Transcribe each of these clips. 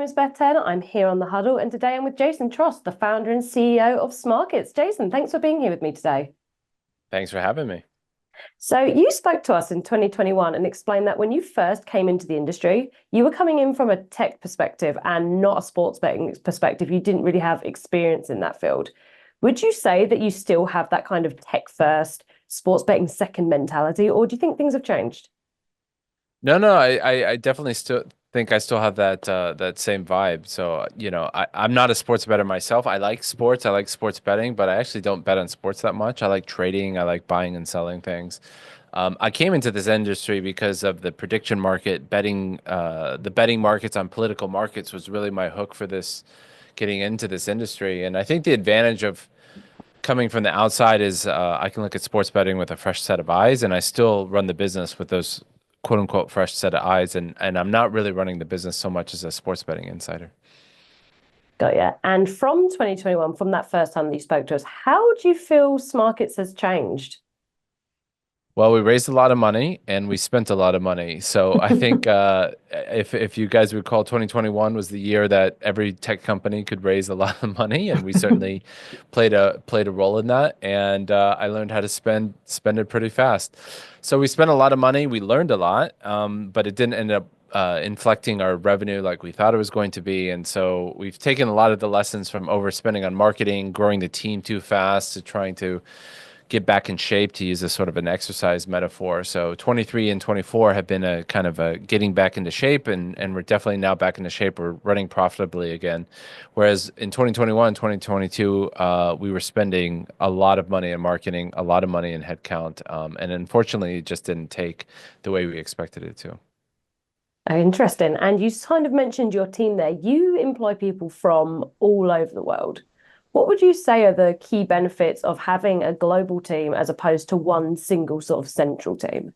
name's Beth Turner. I'm here on the Huddle, and today I'm with Jason Trost, the founder and CEO of Smarkets. Jason, thanks for being here with me today. Thanks for having me. So, you spoke to us in 2021 and explained that when you first came into the industry, you were coming in from a tech perspective and not a sports betting perspective. You didn't really have experience in that field. Would you say that you still have that kind of tech first, sports betting second mentality, or do you think things have changed? No, I definitely still think I still have that same vibe. So, I'm not a sports bettor myself. I like sports, I like sports betting, but I actually don't bet on sports that much. I like trading, I like buying and selling things. I came into this industry because of the prediction market, the betting markets on political markets was really my hook for this, getting into this industry. And I think the advantage of coming from the outside is I can look at sports betting with a fresh set of eyes, and I still run the business with those quote unquote fresh set of eyes, and I'm not really running the business so much as a sports betting insider. Got you. And from 2021, from that first time that you spoke to us, how do you feel Smarkets has changed? Well, we raised a lot of money and we spent a lot of money. So I think if you guys recall, 2021 was the year that every tech company could raise a lot of money, and we certainly played a role in that. And I learned how to spend it pretty fast. So we spent a lot of money. We learned a lot, but it didn't end up inflecting our revenue like we thought it was going to be. And so we've taken a lot of the lessons from overspending on marketing, growing the team too fast, to trying to get back in shape, to use a sort of an exercise metaphor. So 23 and 24 have been a kind of a getting back into shape, and we're definitely now back into shape. We're running profitably again. Whereas in 2021, 2022, we were spending a lot of money in marketing, a lot of money in headcount. And unfortunately, it just didn't take the way we expected it to. Oh, interesting. And you kind of mentioned your team there. You employ people from all over the world. What would you say are the key benefits of having a global team as opposed to one single sort of central team?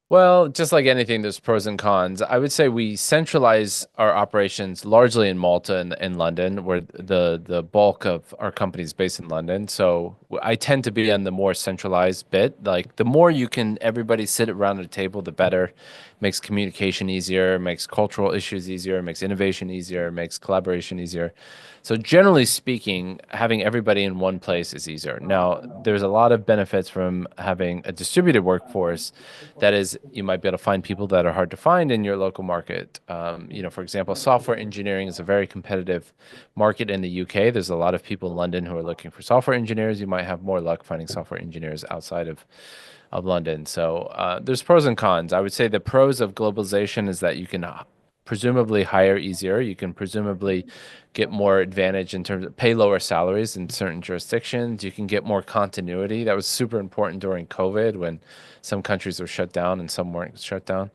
Well, just like anything, there's pros and cons. I would say we centralize our operations largely in Malta and in London, where the bulk of our company is based in London. So I tend to be on the more centralized bit. Like the more you can everybody sit around a table, the better. Makes communication easier, makes cultural issues easier, makes innovation easier, makes collaboration easier. So generally speaking, having everybody in one place is easier. Now, there's a lot of benefits from having a distributed workforce. That is, you might be able to find people that are hard to find in your local market. For example, software engineering is a very competitive market in the UK. There's a lot of people in London who are looking for software engineers. You might have more luck finding software engineers outside of London. So there's pros and cons. I would say the pros of globalization is that you can presumably hire easier. You can presumably get more advantage in terms of pay lower salaries in certain jurisdictions. You can get more continuity. That was super important during COVID when some countries were shut down and some weren't shut down.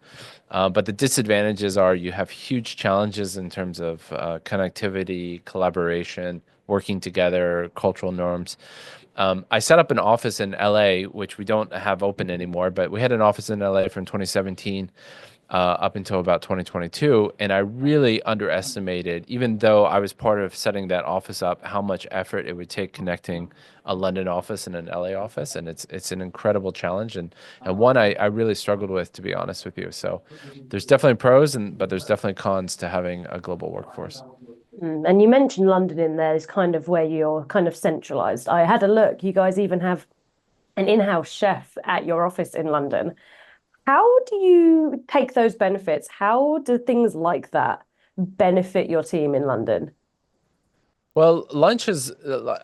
But the disadvantages are you have huge challenges in terms of connectivity, collaboration, working together, cultural norms. I set up an office in LA, which we don't have open anymore, but we had an office in LA from 2017 up until about 2022. And I really underestimated, even though I was part of setting that office up, how much effort it would take connecting a London office and an LA office. And it's an incredible challenge, and one I really struggled with, to be honest with you. So there's definitely pros, but there's definitely cons to having a global workforce. And you mentioned London in there is kind of where you're kind of centralized. I had a look. You guys even have an in-house chef at your office in London. How do you take those benefits? How do things like that benefit your team in London? Well, lunch is,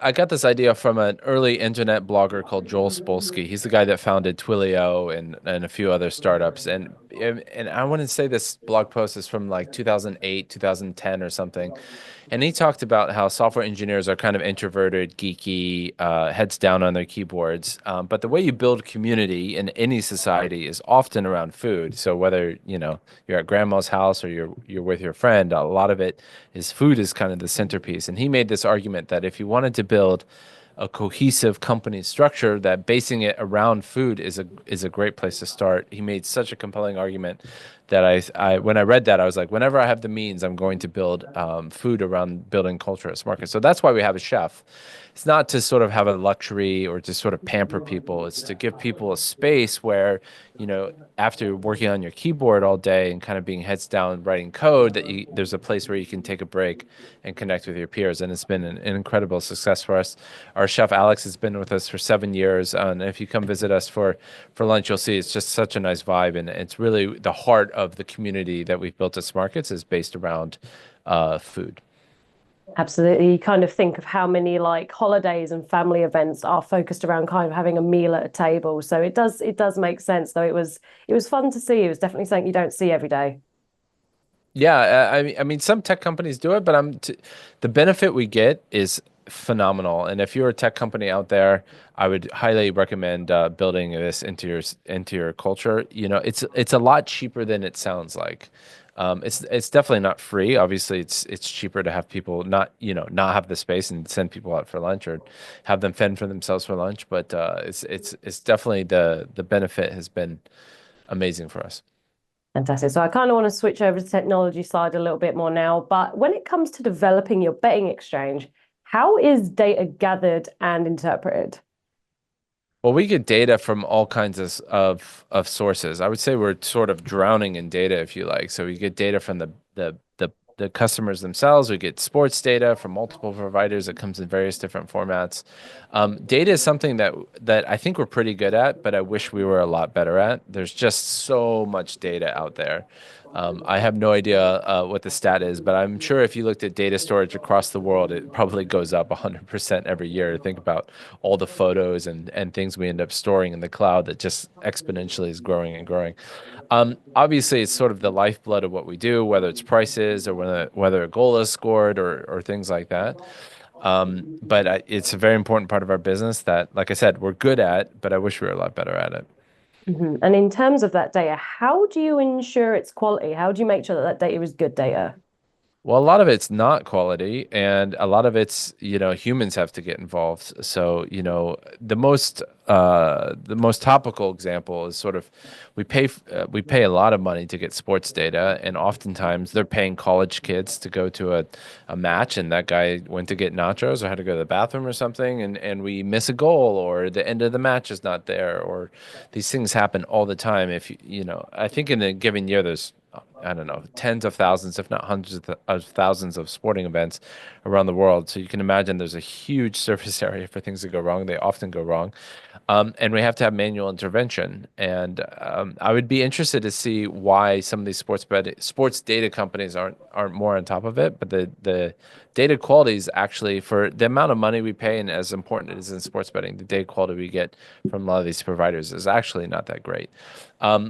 I got this idea from an early internet blogger called Joel Spolsky. He's the guy that founded Twilio and a few other startups. And I want to say this blog post is from like 2008, 2010 or something. And he talked about how software engineers are kind of introverted, geeky, heads down on their keyboards. But the way you build community in any society is often around food. So whether, you're at grandma's house or you're with your friend, a lot of it is food is kind of the centerpiece. And he made this argument that if you wanted to build a cohesive company structure, that basing it around food is a great place to start. He made such a compelling argument that I when I read that, I was like, whenever I have the means, I'm going to build food around building culture at Smarkets. So that's why we have a chef. It's not to sort of have a luxury or to sort of pamper people. It's to give people a space where, after working on your keyboard all day and kind of being heads down writing code, there's a place where you can take a break and connect with your peers. And it's been an incredible success for us. Our chef Alex has been with us for 7 years, and if you come visit us for lunch, you'll see it's just such a nice vibe, and it's really the heart of the community that we've built at Smarkets is based around food. Absolutely. You kind of think of how many like holidays and family events are focused around kind of having a meal at a table. So it does make sense, though it was fun to see. It was definitely something you don't see every day. Yeah, I mean, some tech companies do it, but the benefit we get is phenomenal. And if you're a tech company out there, I would highly recommend building this into your culture. It's a lot cheaper than it sounds like. It's definitely not free. Obviously, it's cheaper to have people not have the space and send people out for lunch or have them fend for themselves for lunch. But it's definitely the benefit has been amazing for us. Fantastic. So I kind of want to switch over to the technology side a little bit more now. But when it comes to developing your betting exchange, how is data gathered and interpreted? Well, we get data from all kinds of sources. I would say we're sort of drowning in data, if you like. So we get data from the customers themselves. We get sports data from multiple providers that comes in various different formats. Data is something that I think we're pretty good at, but I wish we were a lot better at. There's just so much data out there. I have no idea what the stat is, but I'm sure if you looked at data storage across the world, it probably goes up 100% every year. Think about all the photos and things we end up storing in the cloud that just exponentially is growing and growing. Obviously, it's sort of the lifeblood of what we do, whether it's prices or whether a goal is scored or things like that. But it's a very important part of our business that, like I said, we're good at, but I wish we were a lot better at it. And in terms of that data, how do you ensure its quality? How do you make sure that that data is good data? Well, a lot of it's not quality, and a lot of it's, humans have to get involved. So, the most topical example is sort of we pay a lot of money to get sports data, and oftentimes they're paying college kids to go to a match, and that guy went to get nachos or had to go to the bathroom or something, and we miss a goal, or the end of the match is not there, or these things happen all the time. If I think in a given year there's I don't know, tens of thousands, if not hundreds of thousands of sporting events around the world. So you can imagine there's a huge surface area for things to go wrong. They often go wrong. And we have to have manual intervention. And I would be interested to see why some of these sports data companies aren't more on top of it. But the data quality is actually, for the amount of money we pay, and as important it is in sports betting, the data quality we get from a lot of these providers is actually not that great.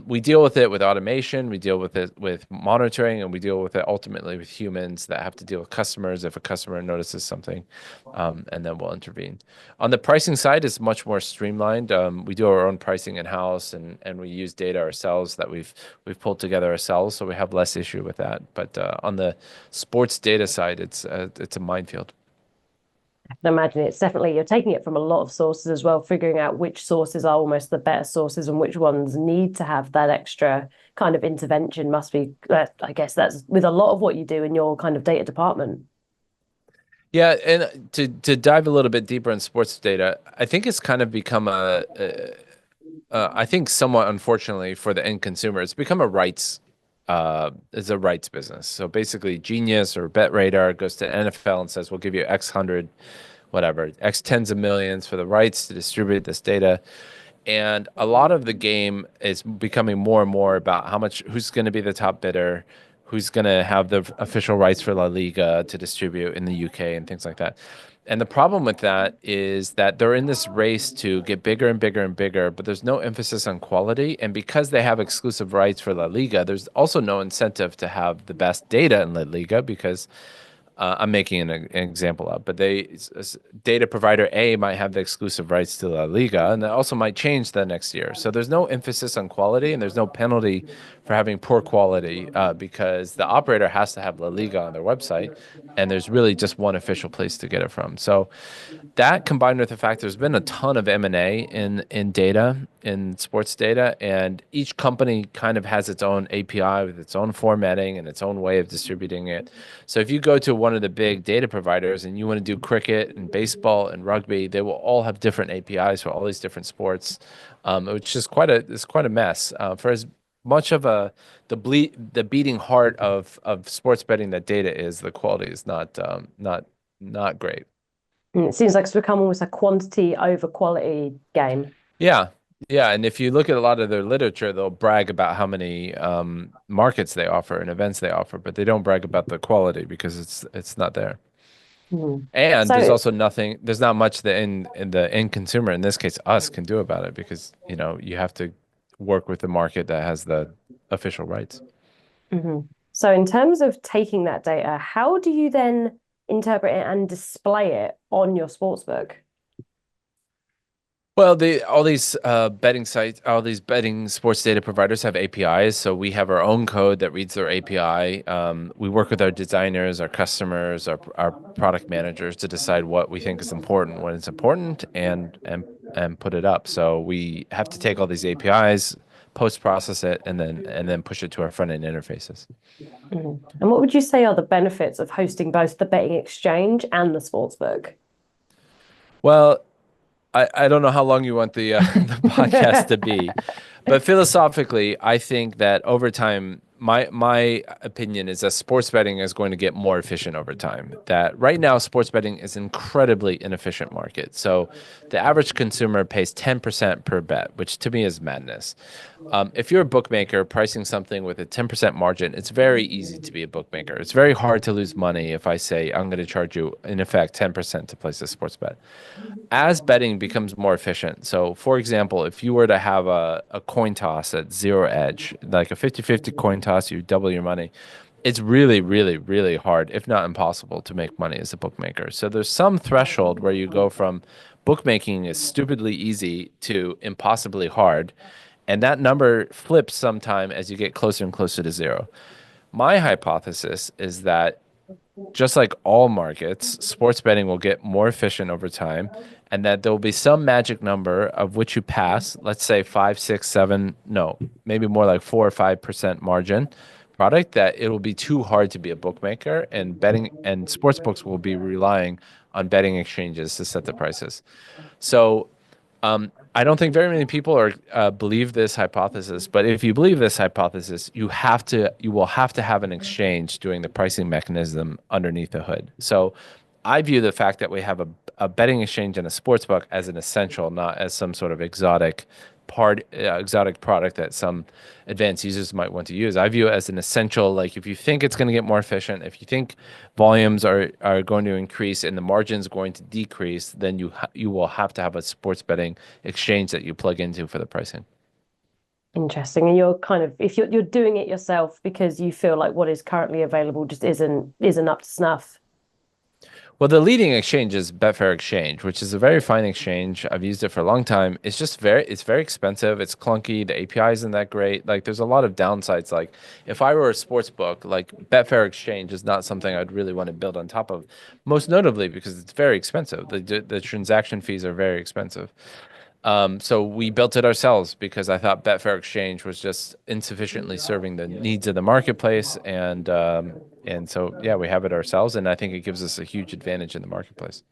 We deal with it with automation, we deal with it with monitoring, and we deal with it ultimately with humans that have to deal with customers if a customer notices something, and then we'll intervene. On the pricing side, it's much more streamlined. We do our own pricing in-house, and we use data ourselves that we've pulled together ourselves, so we have less issue with that. But on the sports data side, it's a minefield. I can imagine it's definitely you're taking it from a lot of sources as well, figuring out which sources are almost the better sources and which ones need to have that extra kind of intervention must be, I guess that's with a lot of what you do in your kind of data department. Yeah, and to dive a little bit deeper in sports data, I think it's kind of become I think somewhat unfortunately for the end consumer, it's become it's a rights business. So basically, Genius or BetRadar goes to NFL and says, "We'll give you X hundred, whatever, X tens of millions for the rights to distribute this data." And a lot of the game is becoming more and more about who's going to be the top bidder, who's going to have the official rights for La Liga to distribute in the UK and things like that. And the problem with that is that they're in this race to get bigger and bigger and bigger, but there's no emphasis on quality. And because they have exclusive rights for La Liga, there's also no incentive to have the best data in La Liga because I'm making an example up, but data provider A might have the exclusive rights to La Liga, and that also might change the next year. So there's no emphasis on quality, and there's no penalty for having poor quality because the operator has to have La Liga on their website, and there's really just one official place to get it from. So that combined with the fact there's been a ton of M&A in data in sports data, and each company kind of has its own API with its own formatting and its own way of distributing it. So if you go to one of the big data providers and you want to do cricket and baseball and rugby, they will all have different APIs for all these different sports, which is quite a mess. For as much of the beating heart of sports betting that data is, the quality is not great. It seems like it's become almost a quantity over quality game. Yeah. Yeah. And if you look at a lot of their literature, they'll brag about how many markets they offer and events they offer, but they don't brag about the quality because it's not there. Mhm. And there's So, also nothing, there's not much the in the end consumer, in this case, us, can do about it because, you have to work with the market that has the official rights. so in terms of taking that data, how do you then interpret it and display it on your sportsbook? Well, all these betting sites, all these betting sports data providers have APIs. So we have our own code that reads their API. We work with our designers, our customers, our product managers to decide what we think is important, when it's important, and put it up. So we have to take all these APIs, post process it, and then push it to our front end interfaces. And what would you say are the benefits of hosting both the betting exchange and the sportsbook? Well, I don't know how long you want the the podcast to be, but philosophically, I think that over time, my opinion is that sports betting is going to get more efficient over time. That right now, sports betting is an incredibly inefficient market. So the average consumer pays 10% per bet, which to me is madness. If you're a bookmaker pricing something with a 10% margin, it's very easy to be a bookmaker. It's very hard to lose money if I say I'm going to charge you, in effect, 10% to place a sports bet. As betting becomes more efficient, so for example, if you were to have a coin toss at zero edge, like a 50-50 coin toss, you double your money. It's really, really, really hard, if not impossible, to make money as a bookmaker. So there's some threshold where you go from bookmaking is stupidly easy to impossibly hard, and that number flips sometime as you get closer and closer to zero. My hypothesis is that just like all markets, sports betting will get more efficient over time, and that there will be some magic number of which you pass, let's say five, six, seven, no, maybe more like 4 or 5% margin product, that it will be too hard to be a bookmaker, and betting and sports books will be relying on betting exchanges to set the prices. So I don't think very many people believe this hypothesis, but if you believe this hypothesis, you will have to have an exchange doing the pricing mechanism underneath the hood. So I view the fact that we have a betting exchange and a sports book as an essential, not as some sort of exotic product that some advanced users might want to use. I view it as an essential. Like if you think it's going to get more efficient, if you think volumes are going to increase and the margin's going to decrease, then you will have to have a sports betting exchange that you plug into for the pricing. Interesting. And you're kind of if you're doing it yourself because you feel like what is currently available just isn't up to snuff. Well, the leading exchange is Betfair Exchange, which is a very fine exchange. I've used it for a long time. It's very expensive. It's clunky. The API isn't that great. Like, there's a lot of downsides. Like, if I were a sports book, like Betfair Exchange is not something I'd really want to build on top of. Most notably because it's very expensive. The transaction fees are very expensive. So we built it ourselves because I thought Betfair Exchange was just insufficiently serving the needs of the marketplace, and so yeah, we have it ourselves, and I think it gives us a huge advantage in the marketplace.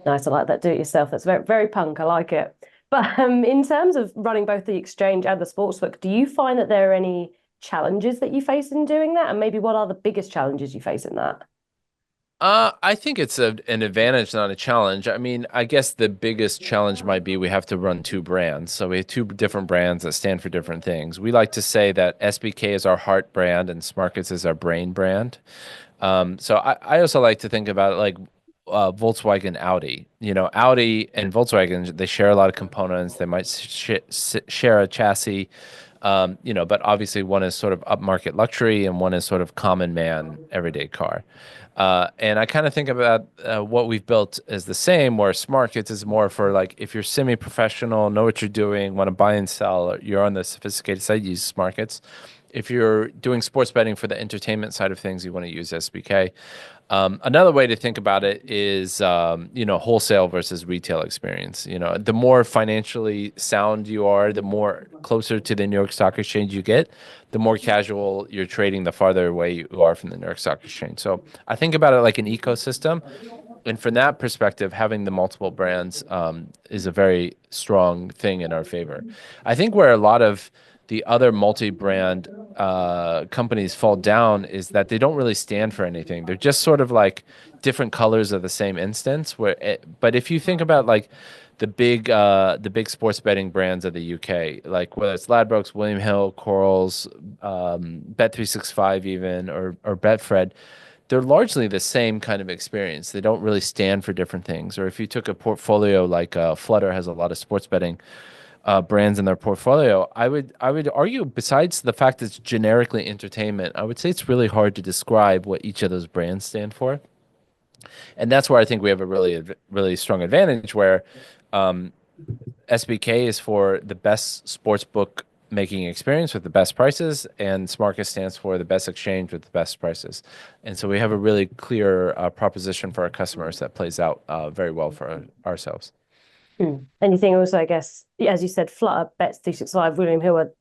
Nice, I like that. Do it yourself. That's very, very punk. I like it. But in terms of running both the exchange and the sportsbook, do you find that there are any challenges that you face in doing that? And maybe what are the biggest challenges you face in that? I think it's an advantage, not a challenge. I mean, I guess the biggest challenge might be we have to run two brands. So we have two different brands that stand for different things. We like to say that SBK is our heart brand and Smarkets is our brain brand. So I also like to think about it like Volkswagen, Audi. Audi and Volkswagen, they share a lot of components. They might share a chassis, but obviously one is sort of upmarket luxury and one is sort of common man, everyday car. And I kind of think about what we've built as the same, where Smarkets is more for like if you're semi-professional, know what you're doing, want to buy and sell, or you're on the sophisticated side, use Smarkets. If you're doing sports betting for the entertainment side of things, you want to use SBK. Another way to think about it is, wholesale versus retail experience. The more financially sound you are, the more closer to the New York Stock Exchange you get, the more casual you're trading, the farther away you are from the New York Stock Exchange. So I think about it like an ecosystem. And from that perspective, having the multiple brands is a very strong thing in our favor. I think where a lot of the other multi-brand companies fall down is that they don't really stand for anything. They're just sort of like different colors of the same instance. But if you think about like the big sports betting brands of the UK, like whether it's Ladbrokes, William Hill, Corals, Bet365 even, or Betfred, they're largely the same kind of experience. They don't really stand for different things. Or if you took a portfolio like Flutter has a lot of sports betting brands in their portfolio, I would argue besides the fact that it's generically entertainment, I would say it's really hard to describe what each of those brands stand for. And that's where I think we have a really strong advantage where SBK is for the best sports book making experience with the best prices, and Smarkets stands for the best exchange with the best prices. And so we have a really clear proposition for our customers that plays out very well for ourselves. And you think also, I guess, as you said, Flutter, Bet365, William Hill are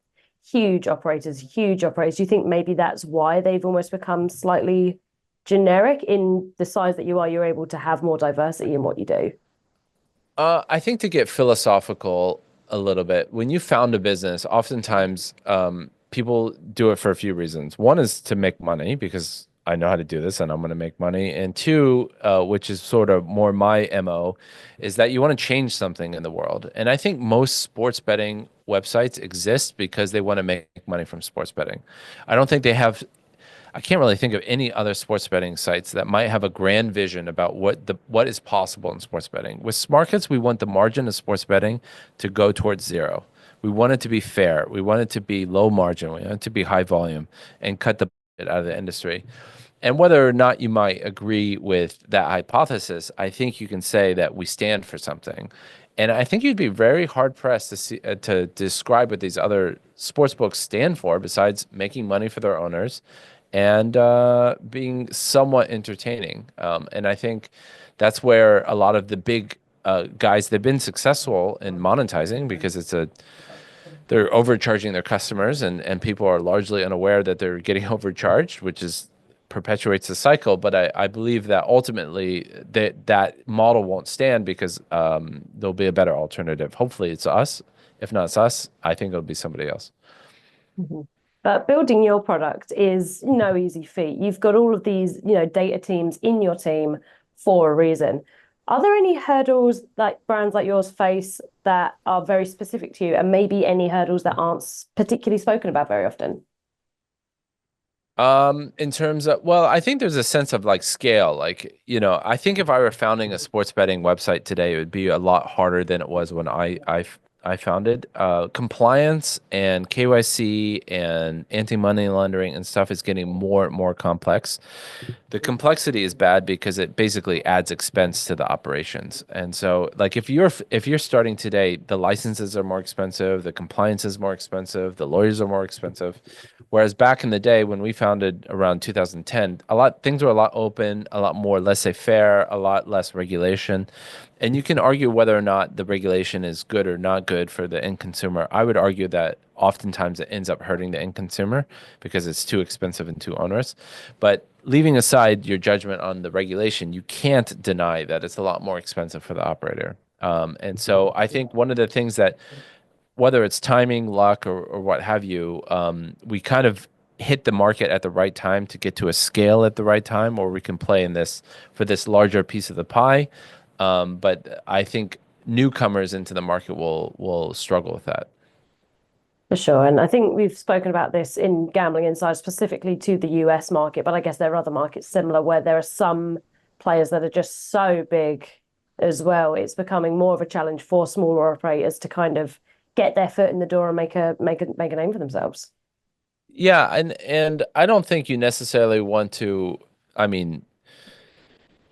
huge operators, huge operators. Do you think maybe that's why they've almost become slightly generic in the size that you are? You're able to have more diversity in what you do. I think to get philosophical a little bit, when you found a business, oftentimes people do it for a few reasons. One is to make money because I know how to do this and I'm going to make money. And two, which is sort of more my MO, is that you want to change something in the world. And I think most sports betting websites exist because they want to make money from sports betting. I don't think they have I can't really think of any other sports betting sites that might have a grand vision about what is possible in sports betting. With Smarkets, we want the margin of sports betting to go towards zero. We want it to be fair. We want it to be low margin. We want it to be high volume and cut the budget out of the industry. And whether or not you might agree with that hypothesis, I think you can say that we stand for something. And I think you'd be very hard pressed to describe what these other sports books stand for besides making money for their owners and being somewhat entertaining. And I think that's where a lot of the big guys, they've been successful in monetizing because they're overcharging their customers and people are largely unaware that they're getting overcharged, which is perpetuates the cycle. But I believe that ultimately that model won't stand because there'll be a better alternative. Hopefully it's us. If not it's us, I think it'll be somebody else. Mhm. But building your product is no easy feat. You've got all of these, data teams in your team for a reason. Are there any hurdles that brands like yours face that are very specific to you, and maybe any hurdles that aren't particularly spoken about very often? In terms of, well, I think there's a sense of like scale. Like, I think if I were founding a sports betting website today, it would be a lot harder than it was when I founded. Compliance and KYC and anti-money laundering and stuff is getting more and more complex. The complexity is bad because it basically adds expense to the operations. And so like if you're starting today, the licenses are more expensive, the compliance is more expensive, the lawyers are more expensive. Whereas back in the day when we founded around 2010, things were a lot open, a lot more laissez-faire, a lot less regulation. And you can argue whether or not the regulation is good or not good for the end consumer. I would argue that oftentimes it ends up hurting the end consumer because it's too expensive and too onerous. But leaving aside your judgment on the regulation, you can't deny that it's a lot more expensive for the operator. And so I think one of the things that, whether it's timing, luck, or what have you, we kind of hit the market at the right time to get to a scale at the right time, or we can play in this for this larger piece of the pie. But I think newcomers into the market will struggle with that. For sure. And I think we've spoken about this in Gambling Insider specifically to the US market, but I guess there are other markets similar where there are some players that are just so big as well. It's becoming more of a challenge for smaller operators to kind of get their foot in the door and make a name for themselves. Yeah, and I don't think you necessarily want to. I mean,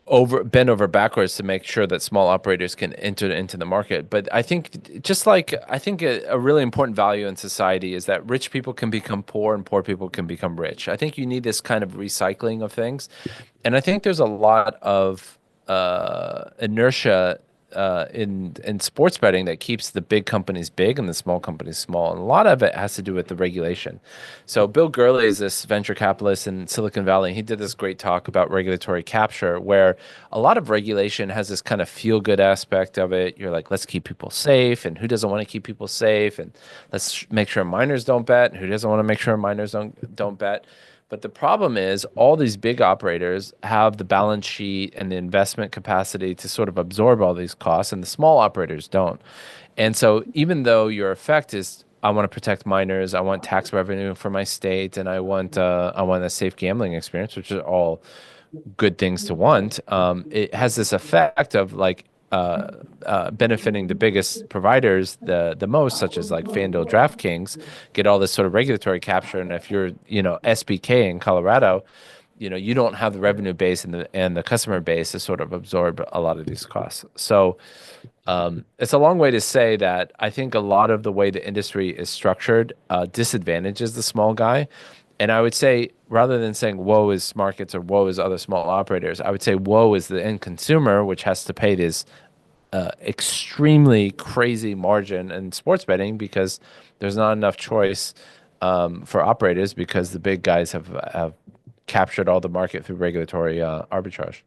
bend over backwards to make sure that small operators can enter into the market. But I think just like I think a really important value in society is that rich people can become poor and poor people can become rich. I think you need this kind of recycling of things. And I think there's a lot of inertia in sports betting that keeps the big companies big and the small companies small. And a lot of it has to do with the regulation. So Bill Gurley is this venture capitalist in Silicon Valley. And he did this great talk about regulatory capture, where a lot of regulation has this kind of feel-good aspect of it. You're like, let's keep people safe, and who doesn't want to keep people safe? And let's make sure minors don't bet, and who doesn't want to make sure minors don't bet? But the problem is all these big operators have the balance sheet and the investment capacity to sort of absorb all these costs, and the small operators don't. And so even though your effect is, I want to protect minors, I want tax revenue for my state, and I want a safe gambling experience, which are all good things to want. It has this effect of like benefiting the biggest providers the most, such as like FanDuel, DraftKings, get all this sort of regulatory capture. And if you're, SBK in Colorado, you don't have the revenue base and the customer base to sort of absorb a lot of these costs. So it's a long way to say that I think a lot of the way the industry is structured disadvantages the small guy. And I would say, rather than saying woe is Smarkets or woe is other small operators, I would say woe is the end consumer, which has to pay this extremely crazy margin in sports betting because there's not enough choice for operators because the big guys have captured all the market through regulatory arbitrage.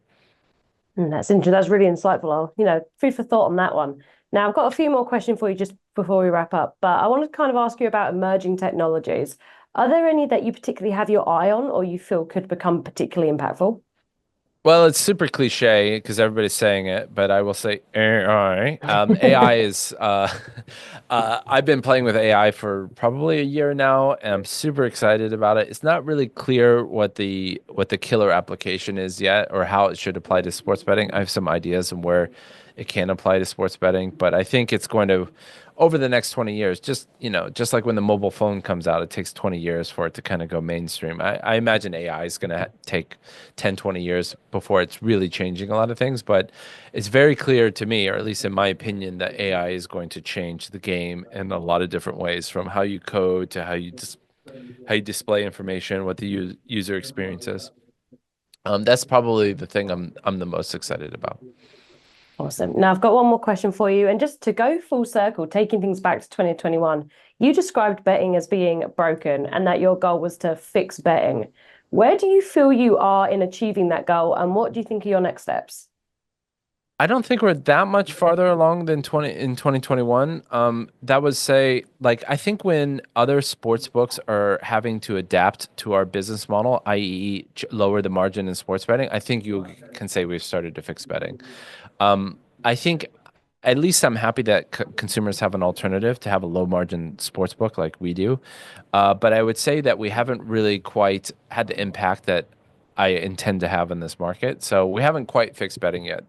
That's interesting. That's really insightful. Food for thought on that one. Now, I've got a few more questions for you just before we wrap up, but I want to kind of ask you about emerging technologies. Are there any that you particularly have your eye on or you feel could become particularly impactful? Well, it's super cliche because everybody's saying it, but I will say AI. AI is, I've been playing with AI for probably a year now, and I'm super excited about it. It's not really clear what the killer application is yet or how it should apply to sports betting. I have some ideas on where it can apply to sports betting, but I think it's going to, over the next 20 years, just like when the mobile phone comes out, it takes 20 years for it to kind of go mainstream. I imagine AI is going to take 10, 20 years before it's really changing a lot of things, but it's very clear to me, or at least in my opinion, that AI is going to change the game in a lot of different ways, from how you code to how you display information, what the user experience is. That's probably the thing I'm the most excited about. Awesome. Now, I've got one more question for you. And just to go full circle, taking things back to 2021, you described betting as being broken and that your goal was to fix betting. Where do you feel you are in achieving that goal? And what do you think are your next steps? I don't think we're that much farther along than 2021. That would say, like, I think when other sports books are having to adapt to our business model, i.e., lower the margin in sports betting, I think you can say we've started to fix betting. I think at least I'm happy that consumers have an alternative to have a low margin sports book like we do. But I would say that we haven't really quite had the impact that I intend to have in this market. So we haven't quite fixed betting yet.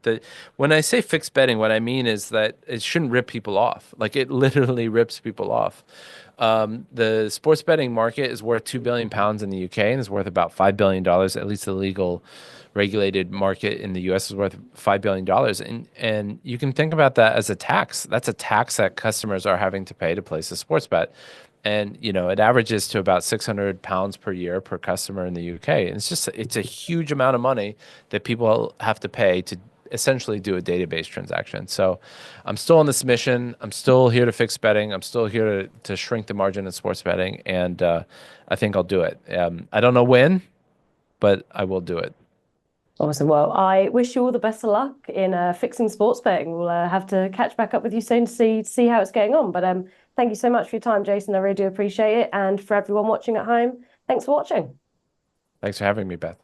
When I say fixed betting, what I mean is that it shouldn't rip people off. Like it literally rips people off. The sports betting market is worth £2 billion in the UK and is worth about $5 billion. At least the legal regulated market in the US is worth $5 billion. And you can think about that as a tax. That's a tax that customers are having to pay to place a sports bet. And it averages to about £600 per year per customer in the UK. And it's a huge amount of money that people have to pay to essentially do a database transaction. So I'm still on this mission. I'm still here to fix betting. I'm still here to shrink the margin in sports betting. And I think I'll do it. I don't know when, but I will do it. Awesome. Well, I wish you all the best of luck in fixing sports betting. We'll have to catch back up with you soon to see how it's going on. But thank you so much for your time, Jason. I really do appreciate it. And for everyone watching at home, thanks for watching. Thanks for having me, Beth.